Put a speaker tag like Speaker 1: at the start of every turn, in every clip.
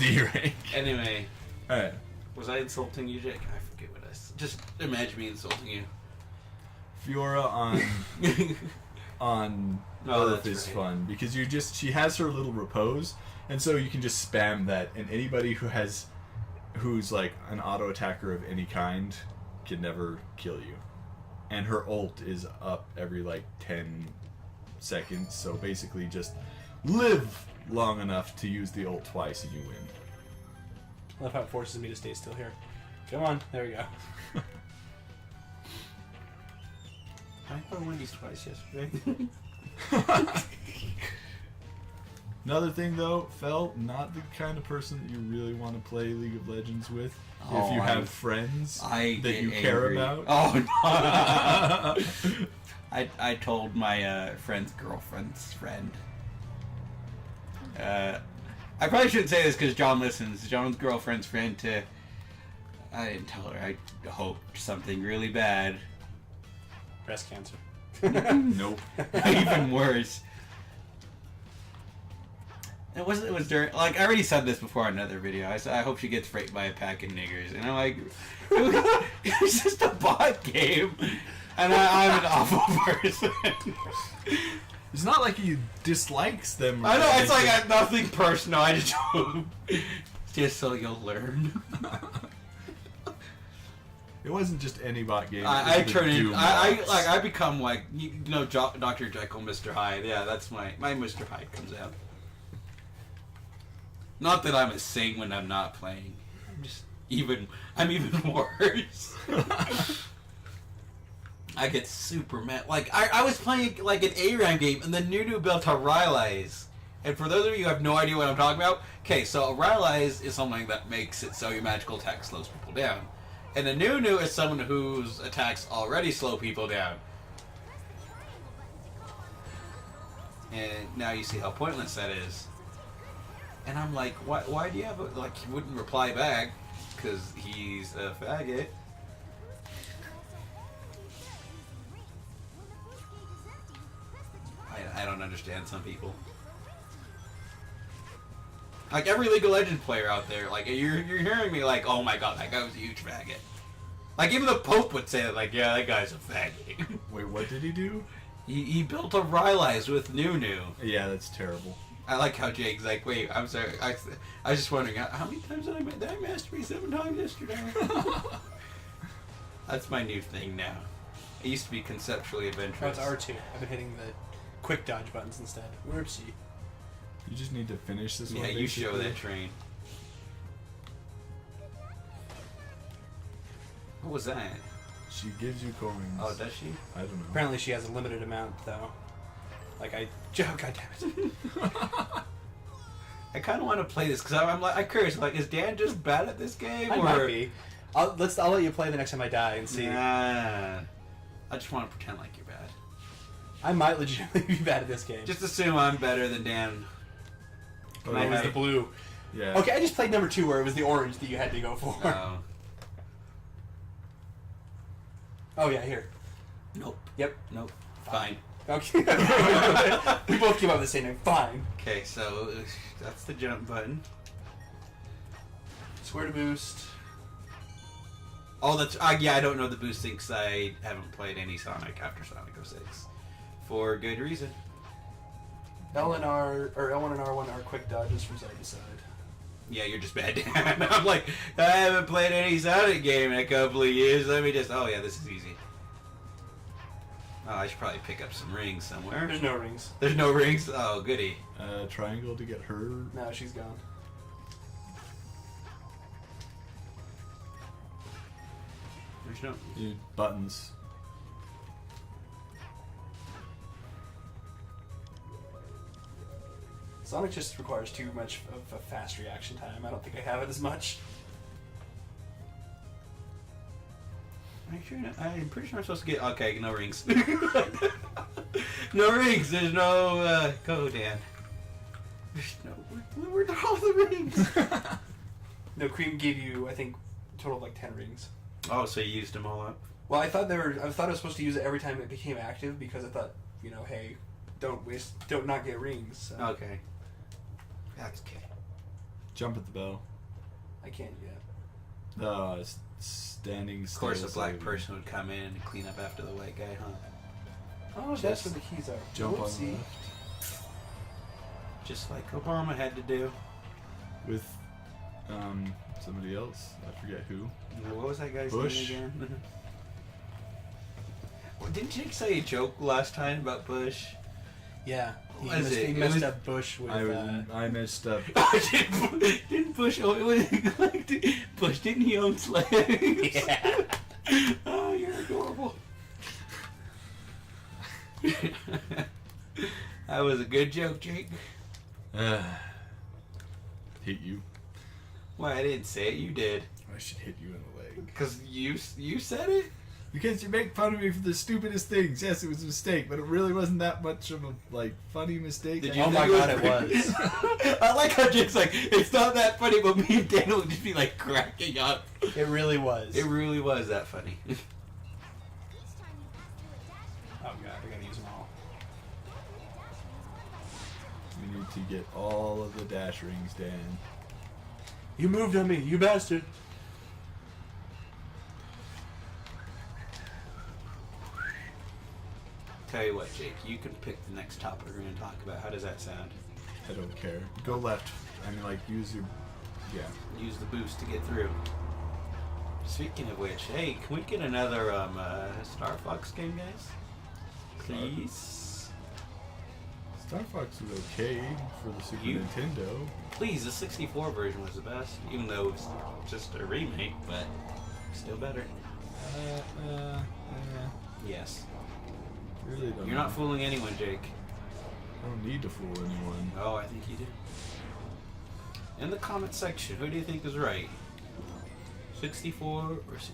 Speaker 1: D rank.
Speaker 2: Anyway.
Speaker 1: Alright.
Speaker 2: Was I insulting you, Jake? I forget what I said. Just imagine me insulting you.
Speaker 1: Fiora on Earth is
Speaker 2: great.
Speaker 1: fun because she has her little repose, and so you can just spam that, and anybody who's like an auto attacker of any kind can never kill you. And her ult is up every like 10 seconds, so basically just live long enough to use the ult twice and you win.
Speaker 3: I love how it forces me to stay still here. Come on, there we go.
Speaker 2: I played Wendy's twice yesterday.
Speaker 1: Another thing though, Fel, not the kind of person that you really want to play League of Legends with
Speaker 2: Oh,
Speaker 1: if you have friends that
Speaker 2: get
Speaker 1: you care
Speaker 2: angry.
Speaker 1: about.
Speaker 2: Oh no! I told my friend's girlfriend's friend. I probably shouldn't say this because John listens. John's girlfriend's friend to. I didn't tell her. I hoped something really bad.
Speaker 3: Breast cancer.
Speaker 1: Nope.
Speaker 2: Even worse. It was during, like, I already said this before in another video. I said, I hope she gets raped by a pack of niggers. And I'm like, it was just a bot game. And I'm an awful person.
Speaker 1: It's not like he dislikes them. Or
Speaker 2: I know, it's like
Speaker 1: anything.
Speaker 2: nothing personal. I just just so you'll learn.
Speaker 1: It wasn't just any bot game.
Speaker 2: I turn in. I
Speaker 1: I
Speaker 2: become like Dr. Jekyll, Mr. Hyde. Yeah, that's my Mr. Hyde comes out. Not that I'm a saint when I'm not playing. I'm even worse. I get super mad. Like I was playing like an A-Ram game, and then Nunu built a Rylai's. And for those of you who have no idea what I'm talking about, okay, so a Rylai's is something that makes it so your magical attack slows people down. And a Nunu is someone whose attacks already slow people down. And now you see how pointless that is. And I'm like, why do you have a... Like, he wouldn't reply back, because he's a faggot. I don't understand some people. Like, every League of Legends player out there, like, you're hearing me like, oh my god, that guy was a huge faggot. Like, even the Pope would say, like, yeah, that guy's a faggot.
Speaker 1: Wait, what did he do?
Speaker 2: He built a Rylai's with Nunu.
Speaker 1: Yeah, that's terrible.
Speaker 2: I like how Jake's like, wait, I'm sorry. I was just wondering, how many times did I masturbate? 7 times yesterday? That's my new thing now. It used to be conceptually
Speaker 3: Oh,
Speaker 2: adventurous.
Speaker 3: it's R2. I've been hitting the quick dodge buttons instead. Whoopsie.
Speaker 1: You just need to finish this one.
Speaker 2: Yeah, you show
Speaker 1: basically.
Speaker 2: that train. What was that?
Speaker 1: She gives you coins.
Speaker 2: Oh, does she?
Speaker 1: I don't know.
Speaker 3: Apparently she has a limited amount, though. Like, oh, god damn it.
Speaker 2: I kind of want to play this because I'm curious. Like, is Dan just bad at this game?
Speaker 3: I
Speaker 2: or...
Speaker 3: might be. I'll let you play the next time I die and see.
Speaker 2: Nah. I just want to pretend like you're bad.
Speaker 3: I might legitimately be bad at this game.
Speaker 2: Just assume I'm better than Dan.
Speaker 1: Oh,
Speaker 3: it was
Speaker 1: yeah.
Speaker 3: the blue.
Speaker 1: Yeah.
Speaker 3: Okay, I just played number 2 where it was the orange that you had to go for.
Speaker 2: Oh.
Speaker 3: Oh yeah, here.
Speaker 2: Nope.
Speaker 3: Yep.
Speaker 2: Nope. Fine.
Speaker 3: Okay. We both came up with the same name. Fine.
Speaker 2: Okay, so that's the jump button.
Speaker 3: Square to boost.
Speaker 2: Oh, that's yeah. I don't know the boosting because I haven't played any Sonic after Sonic 06 for good reason.
Speaker 3: L and R or L1 and R1 are quick dodges from side to side.
Speaker 2: Yeah, you're just bad, Dan. I'm like, I haven't played any Sonic game in a couple of years. Let me just. Oh yeah, this is easy. Oh, I should probably pick up some rings somewhere.
Speaker 3: There's no rings.
Speaker 2: There's no rings. Oh, goody.
Speaker 1: Triangle to get her.
Speaker 3: No, she's gone.
Speaker 2: There's no.
Speaker 1: Dude, buttons.
Speaker 3: Sonic just requires too much of a fast reaction time. I don't think I have it as much.
Speaker 2: Are you sure? I'm pretty sure I'm supposed to get. Okay, no rings. No rings. There's no. Go, Dan. There's no. Where are all the rings?
Speaker 3: No, Cream gave you, I think, a total of like 10 rings.
Speaker 2: Oh, so you used them all up?
Speaker 3: Well, I thought I was supposed to use it every time it became active because I thought, hey, don't not get rings. So.
Speaker 2: Okay. That's okay.
Speaker 1: Jump at the bell.
Speaker 3: I can't yet.
Speaker 1: Standing.
Speaker 2: Of course, a
Speaker 1: still,
Speaker 2: black
Speaker 1: so-
Speaker 2: person would come in and clean up after the white guy, huh?
Speaker 3: Oh, that's where the keys are.
Speaker 1: Jump on the
Speaker 3: Whoopsie.
Speaker 1: left.
Speaker 2: Just like Obama had to do.
Speaker 1: With somebody else. I forget who.
Speaker 2: What was that guy's
Speaker 1: Bush.
Speaker 2: name again? Well, didn't Jake say a joke last time about Bush?
Speaker 3: Yeah. He
Speaker 2: What is
Speaker 3: messed,
Speaker 2: it?
Speaker 3: he
Speaker 2: It
Speaker 3: messed
Speaker 2: was-
Speaker 3: up Bush with.
Speaker 1: I messed up.
Speaker 2: Didn't Bush? Oh, it was like Bush. Didn't he own slaves?
Speaker 3: Yeah.
Speaker 2: Oh, you're adorable. That was a good joke, Jake.
Speaker 1: Hit you.
Speaker 2: Why I didn't say it, you did.
Speaker 1: I should hit you in the leg.
Speaker 2: Because you said it.
Speaker 1: Because you make fun of me for the stupidest things. Yes, it was a mistake, but it really wasn't that much of a funny mistake.
Speaker 2: Did
Speaker 1: I
Speaker 2: you
Speaker 3: Oh my
Speaker 2: think
Speaker 3: God, it was.
Speaker 2: I like how Jake's like, it's not that funny, but me and Daniel would just be like cracking up.
Speaker 3: It really was.
Speaker 2: It really was that funny.
Speaker 3: Oh God, I gotta use them all.
Speaker 1: We need to get all of the dash rings, Dan.
Speaker 3: You moved on me, you bastard.
Speaker 2: Tell you what, Jake, you can pick the next topic we're going to talk about. How does that sound?
Speaker 1: I don't care. Go left. I mean, like, use your... Yeah.
Speaker 2: Use the boost to get through. Speaking of which, hey, can we get another Star Fox game, guys? Please?
Speaker 1: Star Fox was okay for the Super
Speaker 2: You-
Speaker 1: Nintendo.
Speaker 2: Please, the 64 version was the best, even though it was just a remake, but still better. Yes.
Speaker 1: Really don't
Speaker 2: You're not
Speaker 1: know.
Speaker 2: fooling anyone, Jake.
Speaker 1: I don't need to fool anyone.
Speaker 2: Oh, I think you do. In the comment section, who do you think is right? 64 or 60?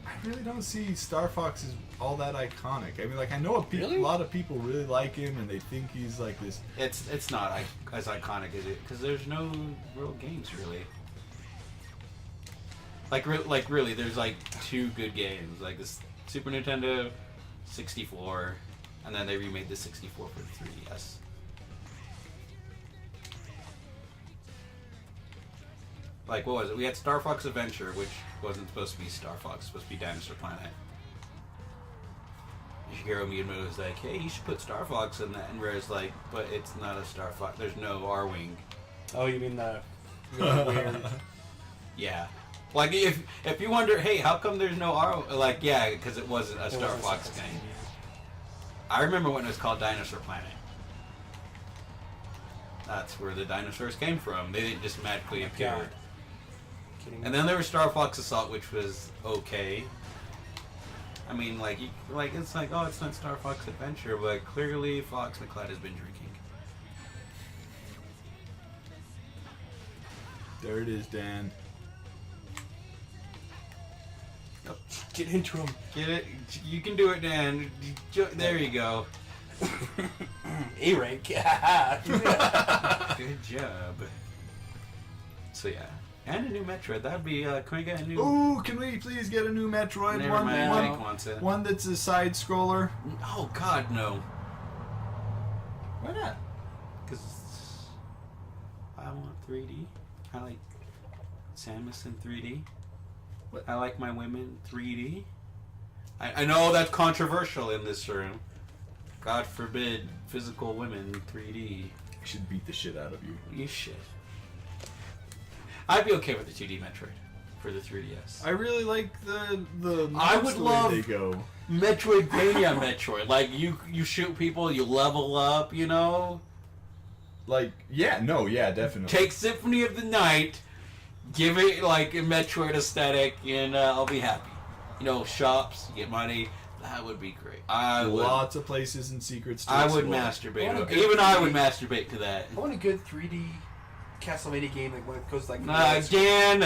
Speaker 1: I really don't see Star Fox as all that iconic. I mean, like, I know a
Speaker 3: Really?
Speaker 1: lot of people really like him, and they think he's like this.
Speaker 2: It's not as iconic as it, because there's no real games really. Like really, there's like two good games, like this Super Nintendo, 64, and then they remade the 64 for the 3DS. Like, what was it? We had Star Fox Adventure, which wasn't supposed to be Star Fox, it was supposed to be Dinosaur Planet. Shigeru Miyamoto was like, hey, you should put Star Fox in that, and Rare's like, but it's not a Star Fox, there's no R-Wing.
Speaker 3: Oh, you mean the really weird?
Speaker 2: Yeah. Like, if you wonder, hey, how come there's no R? Like, yeah, because it wasn't a
Speaker 3: It
Speaker 2: Star
Speaker 3: wasn't
Speaker 2: Fox
Speaker 3: supposed to
Speaker 2: game.
Speaker 3: be.
Speaker 2: I remember when it was called Dinosaur Planet. That's where the dinosaurs came from. They didn't just magically appear.
Speaker 3: God. Kidding
Speaker 2: And
Speaker 3: me?
Speaker 2: then there was Star Fox Assault, which was okay. I mean, like, it's like, oh, it's not Star Fox Adventure, but clearly Fox McCloud has been drinking.
Speaker 1: There it is, Dan.
Speaker 3: Get into him.
Speaker 2: Get it? You can do it, Dan. There you go.
Speaker 3: A rank.
Speaker 2: Good job. So yeah, and a new Metroid. That'd be. Can we get a new?
Speaker 1: Ooh, can we please get a new Metroid?
Speaker 2: Never
Speaker 1: one,
Speaker 2: mind.
Speaker 1: one,
Speaker 2: Jake wants it.
Speaker 1: one that's a side scroller.
Speaker 2: Oh God, no.
Speaker 3: Why not?
Speaker 2: Because I want 3D. I like Samus in 3D.
Speaker 1: What?
Speaker 2: I like my women 3D. I know that's controversial in this room. God forbid physical women 3D.
Speaker 1: I should beat the shit out of you.
Speaker 2: You should. I'd be okay with the 2D Metroid for the 3DS.
Speaker 1: I really like the.
Speaker 2: I would
Speaker 1: the way
Speaker 2: love-
Speaker 1: they go.
Speaker 2: Metroidvania Metroid. Like, you shoot people, you level up, you know?
Speaker 1: Like, yeah, no, yeah, definitely.
Speaker 2: Take Symphony of the Night, give it, like, a Metroid aesthetic, and I'll be happy. You know, shops, you get money. That would be great. I would.
Speaker 1: Lots of places and secrets. To
Speaker 2: I would
Speaker 1: explore.
Speaker 2: masturbate.
Speaker 3: I want a good
Speaker 2: Even I
Speaker 3: 3D.
Speaker 2: would masturbate to that.
Speaker 3: I want a good 3D Castlevania game that when it goes like.
Speaker 2: Again,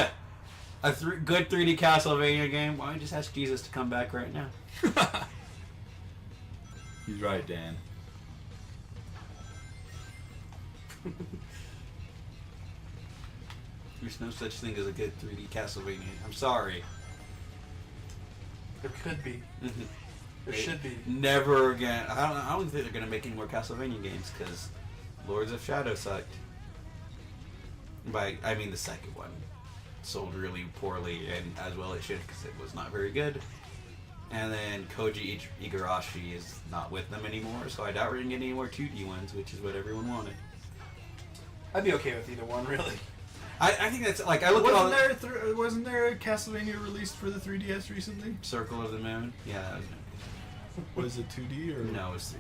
Speaker 2: good 3D Castlevania game. Why don't you just ask Jesus to come back right now?
Speaker 1: He's right, Dan.
Speaker 2: There's no such thing as a good 3D Castlevania. I'm sorry.
Speaker 3: There could be. There should be.
Speaker 2: Never again. I don't think they're gonna make any more Castlevania games because Lords of Shadow sucked. I mean the second one sold really poorly, and as well it should because it was not very good. And then Koji Igarashi is not with them anymore, so I doubt we're gonna get any more 2D ones, which is what everyone wanted.
Speaker 3: I'd be okay with either one, really.
Speaker 2: I think that's like I look at all
Speaker 1: Wasn't there a Castlevania released for the 3DS recently?
Speaker 2: Circle of the Moon. Yeah. That
Speaker 1: Was it 2D or
Speaker 2: no, it's 3D.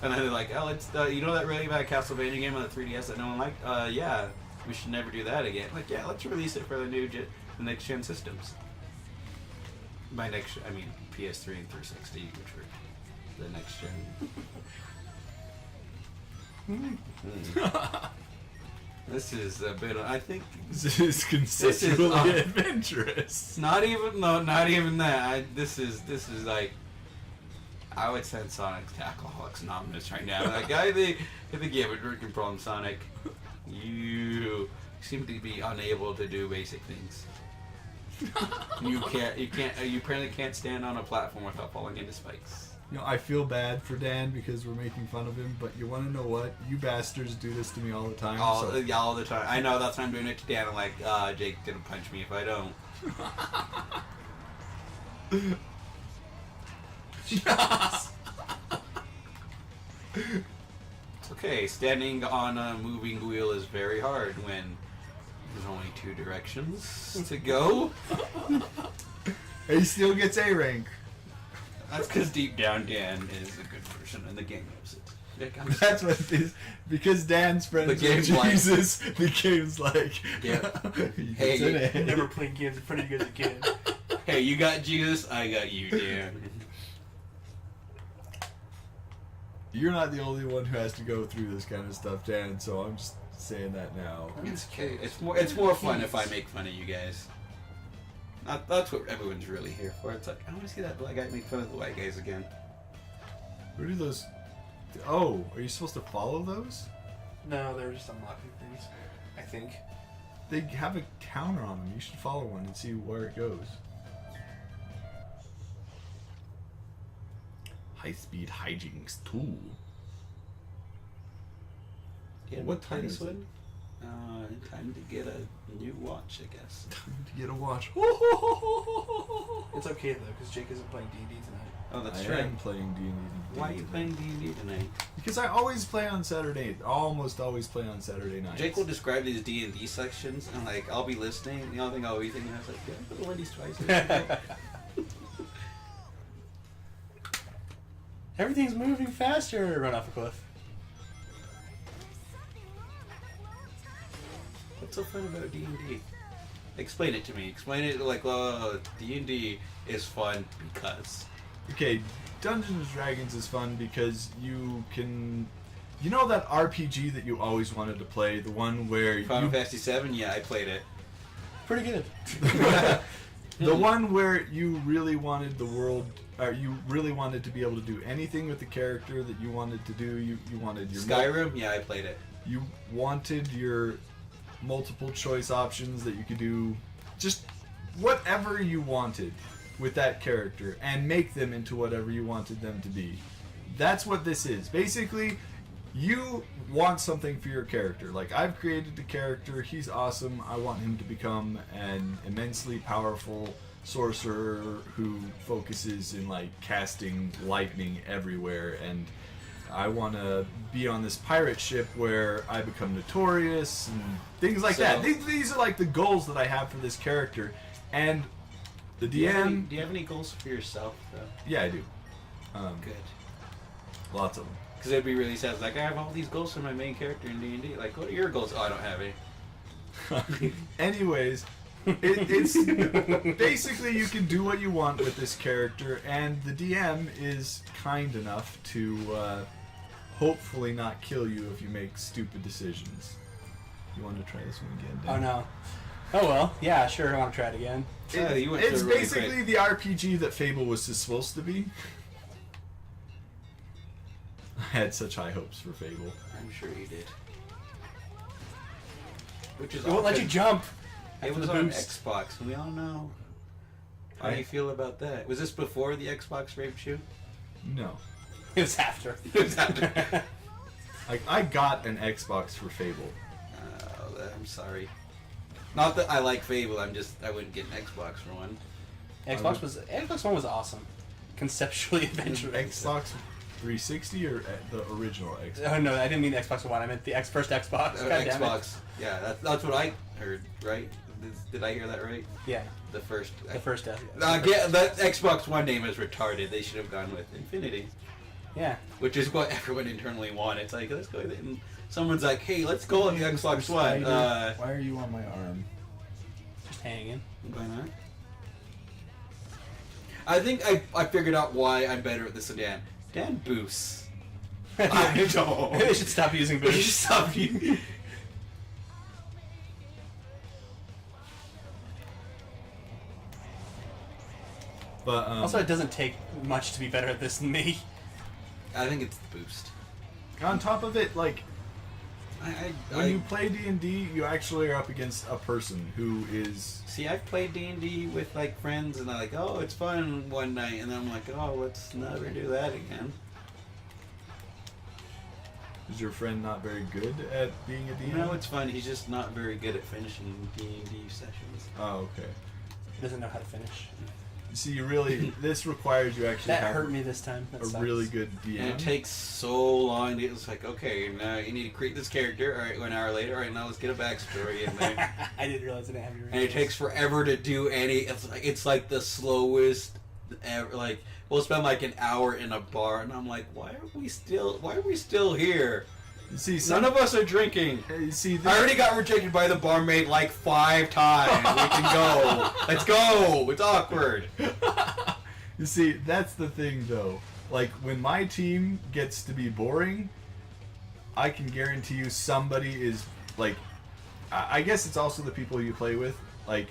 Speaker 2: And then they're like, oh, it's you know that really bad Castlevania game on the 3DS that no one liked? Yeah, we should never do that again. Like, yeah, let's release it for the the next gen systems. By next, I mean PS3 and 360, which were the next gen. This is a bit. I think
Speaker 1: This is conceptually
Speaker 2: This is,
Speaker 1: adventurous.
Speaker 2: not even that. This is like. I would send Sonic to Alcoholics Anonymous right now. Like, I think you have a drinking problem, Sonic. You seem to be unable to do basic things. You apparently can't stand on a platform without falling into spikes.
Speaker 1: You know, I feel bad for Dan because we're making fun of him, but you want to know what? You bastards do this to me all the time.
Speaker 2: All the time. I know, that's why I'm doing it to Dan. I'm like, Jake didn't punch me if I don't. It's okay. Standing on a moving wheel is very hard when there's only 2 directions to go.
Speaker 1: He still gets A rank.
Speaker 2: That's because deep down Dan is a good person and the game knows it. Nick, I'm
Speaker 1: That's what it is. Because Dan's friends
Speaker 2: The
Speaker 1: with
Speaker 2: game's like-
Speaker 1: Jesus, the game's like,
Speaker 2: Yeah.
Speaker 1: he
Speaker 2: Hey,
Speaker 1: gets an A.
Speaker 3: I'm never playing games in front of you guys again.
Speaker 2: Hey, you got Jesus, I got you, Dan.
Speaker 1: You're not the only one who has to go through this kind of stuff, Dan, so I'm just saying that now.
Speaker 2: It's okay. It's more fun if I make fun of you guys. That's what everyone's really here for. It's like, I want to see that black guy make fun of the white guys again.
Speaker 1: Where do those... Oh, are you supposed to follow those?
Speaker 3: No, they're just unlocking things. I think.
Speaker 1: They have a counter on them. You should follow one and see where it goes. High-speed hijinks 2.
Speaker 2: Yeah,
Speaker 1: What time is it?
Speaker 2: Time to get a new watch, I guess.
Speaker 1: Time to get a watch.
Speaker 3: It's okay though, because Jake isn't playing D&D tonight.
Speaker 2: Oh, that's
Speaker 1: I
Speaker 2: right.
Speaker 1: am playing D&D.
Speaker 2: Why are you playing D&D tonight?
Speaker 1: Because I always play on Saturday. Almost always play on Saturday nights.
Speaker 2: Jake will describe these D&D sections, and like I'll be listening. The only thing I'll be thinking is like, yeah, put the Wendy's twice.
Speaker 3: Everything's moving faster. Run off a cliff.
Speaker 2: What's so fun about D&D? Explain it to me. Explain it like, D&D is fun because.
Speaker 1: Okay, Dungeons and Dragons is fun because you can... You know that RPG that you always wanted to play? The one where
Speaker 2: Final
Speaker 1: you...
Speaker 2: Fantasy VII? Yeah, I played it.
Speaker 3: Pretty good.
Speaker 1: The one where you really wanted the world... Or you really wanted to be able to do anything with the character that you wanted to do. You wanted your...
Speaker 2: Skyrim? Yeah, I played it.
Speaker 1: You wanted your multiple choice options that you could do just whatever you wanted with that character and make them into whatever you wanted them to be. That's what this is. Basically, you want something for your character. Like, I've created a character, he's awesome, I want him to become an immensely powerful sorcerer who focuses in, like, casting lightning everywhere, and I want to be on this pirate ship where I become notorious and things like that. These are like the goals that I have for this character. And the DM...
Speaker 2: Do you have any goals for yourself, though?
Speaker 1: Yeah, I do.
Speaker 2: Good.
Speaker 1: Lots of them.
Speaker 2: Because it'd be really sad. Like, I have all these goals for my main character in D&D. Like, what are your goals? Oh, I don't have any.
Speaker 1: Anyways, it's basically you can do what you want with this character, and the DM is kind enough to hopefully not kill you if you make stupid decisions. You want to try this one again, Dan?
Speaker 3: Oh no. Oh well. Yeah, sure. I want to try it again.
Speaker 2: Yeah, you went
Speaker 1: It's
Speaker 2: through really
Speaker 1: basically
Speaker 2: quick.
Speaker 1: the RPG that Fable was supposed to be. I had such high hopes for Fable.
Speaker 2: I'm sure you did. Which is
Speaker 3: It won't let you jump.
Speaker 2: It
Speaker 3: after
Speaker 2: was
Speaker 3: the
Speaker 2: on
Speaker 3: boost.
Speaker 2: Xbox, and we all know. How do you feel about that? Was this before the Xbox raped you?
Speaker 1: No.
Speaker 3: It was after.
Speaker 2: It was after.
Speaker 1: Like, I got an Xbox for Fable.
Speaker 2: I'm sorry. Not that I like Fable. I wouldn't get an Xbox for one.
Speaker 3: Xbox One was awesome. Conceptually adventurous.
Speaker 1: Xbox 360 or the original Xbox?
Speaker 3: Oh no, I didn't mean the Xbox One. I meant the first Xbox. God damn it.
Speaker 2: Xbox. Yeah, that's what I heard. Right? Did I hear that right?
Speaker 3: Yeah,
Speaker 2: The first.
Speaker 3: the first.
Speaker 2: Yeah, that Xbox One name is retarded. They should have gone with Infinity,
Speaker 3: Yeah.
Speaker 2: which is what everyone internally wanted. It's like, let's go with it. And someone's like, hey, let's go on the Xbox One.
Speaker 1: Why are you on my arm?
Speaker 3: Just hanging.
Speaker 2: Why not? I think I figured out why I'm better at this than Dan. Dan boosts. I don't.
Speaker 3: Maybe they should stop using
Speaker 2: We should
Speaker 3: boost.
Speaker 2: stop you.
Speaker 1: But
Speaker 3: Also, it doesn't take much to be better at this than me.
Speaker 2: I think it's the boost.
Speaker 1: on top of it, like when
Speaker 2: I
Speaker 1: you play D&D, you actually are up against a person who is.
Speaker 2: see. I've played D&D with like friends, and they're like, "Oh, it's fun one night," and I'm like, "Oh, let's never do that again."
Speaker 1: Is your friend not very good at being a DM?
Speaker 2: No, it's fun. He's just not very good at finishing D&D sessions.
Speaker 1: Oh, okay.
Speaker 3: He doesn't know how to finish.
Speaker 1: See, you really this requires you actually
Speaker 3: That
Speaker 1: have
Speaker 3: hurt me this time. That
Speaker 1: a
Speaker 3: sucks.
Speaker 1: really good DM.
Speaker 2: And it takes so long. It's like, okay, now you need to create this character. All right, 1 hour later. All right, now let's get a backstory in there.
Speaker 3: I didn't realize I didn't have your.
Speaker 2: And it takes forever to do any. It's like the slowest ever. Like we'll spend like an hour in a bar, and I'm like, why are we still here?
Speaker 1: See,
Speaker 2: None of us are drinking.
Speaker 1: See,
Speaker 2: I already got rejected by the barmaid like 5 times. We can go. Let's go. It's awkward.
Speaker 1: You see, that's the thing, though. Like, when my team gets to be boring, I can guarantee you somebody is, like... I guess it's also the people you play with. Like,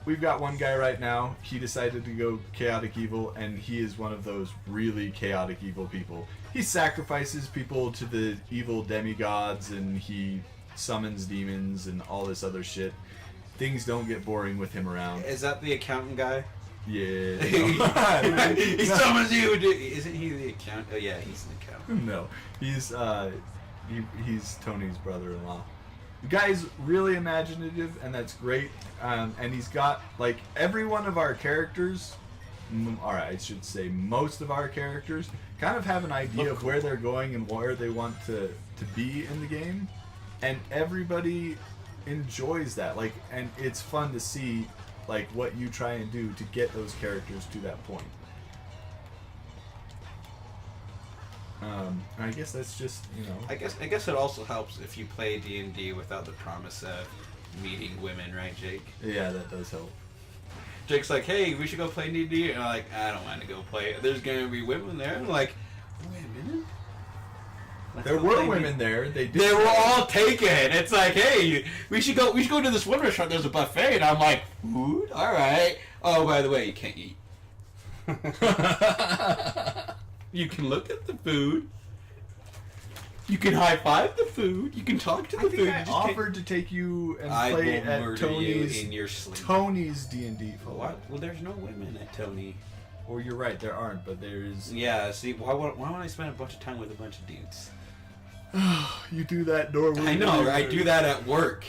Speaker 1: we've got one guy right now, he decided to go chaotic evil, and he is one of those really chaotic evil people. He sacrifices people to the evil demigods, and he summons demons and all this other shit. Things don't get boring with him around.
Speaker 2: Is that the accountant guy?
Speaker 1: Yeah.
Speaker 2: He summons you. Isn't he the accountant? Oh yeah, he's an accountant.
Speaker 1: No, he's Tony's brother-in-law. The guy's really imaginative, and that's great. And he's got like every one of our characters. All right, I should say most of our characters kind of have an idea of where they're going and where they want to be in the game, and everybody enjoys that. Like, and it's fun to see like what you try and do to get those characters to that point. I guess that's just, you know.
Speaker 2: I guess it also helps if you play D&D without the promise of meeting women, right, Jake?
Speaker 1: Yeah, that does help.
Speaker 2: Jake's like, hey, we should go play D&D, and I'm like, I don't want to go play. There's gonna be women there. I'm like, women? Let's
Speaker 1: There
Speaker 2: go
Speaker 1: were
Speaker 2: play
Speaker 1: women there. They did.
Speaker 2: They were all taken. It's like, hey, we should go to this one restaurant. There's a buffet, and I'm like, food? All right. Oh, by the way, you can't eat. You can look at the food. You can high five the food. You can talk to the
Speaker 1: I
Speaker 2: food.
Speaker 1: think
Speaker 2: You
Speaker 1: I
Speaker 2: just
Speaker 1: offered to take you and
Speaker 2: I
Speaker 1: play
Speaker 2: will
Speaker 1: at
Speaker 2: murder
Speaker 1: Tony's
Speaker 2: you in your sleep.
Speaker 1: Tony's D&D for a
Speaker 2: What?
Speaker 1: while.
Speaker 2: Well, there's no women at Tony.
Speaker 1: Or you're right, there aren't, but there is.
Speaker 2: Yeah. See, why would I spend a bunch of time with a bunch of dudes?
Speaker 1: You do that normally.
Speaker 2: I know. I do that at work.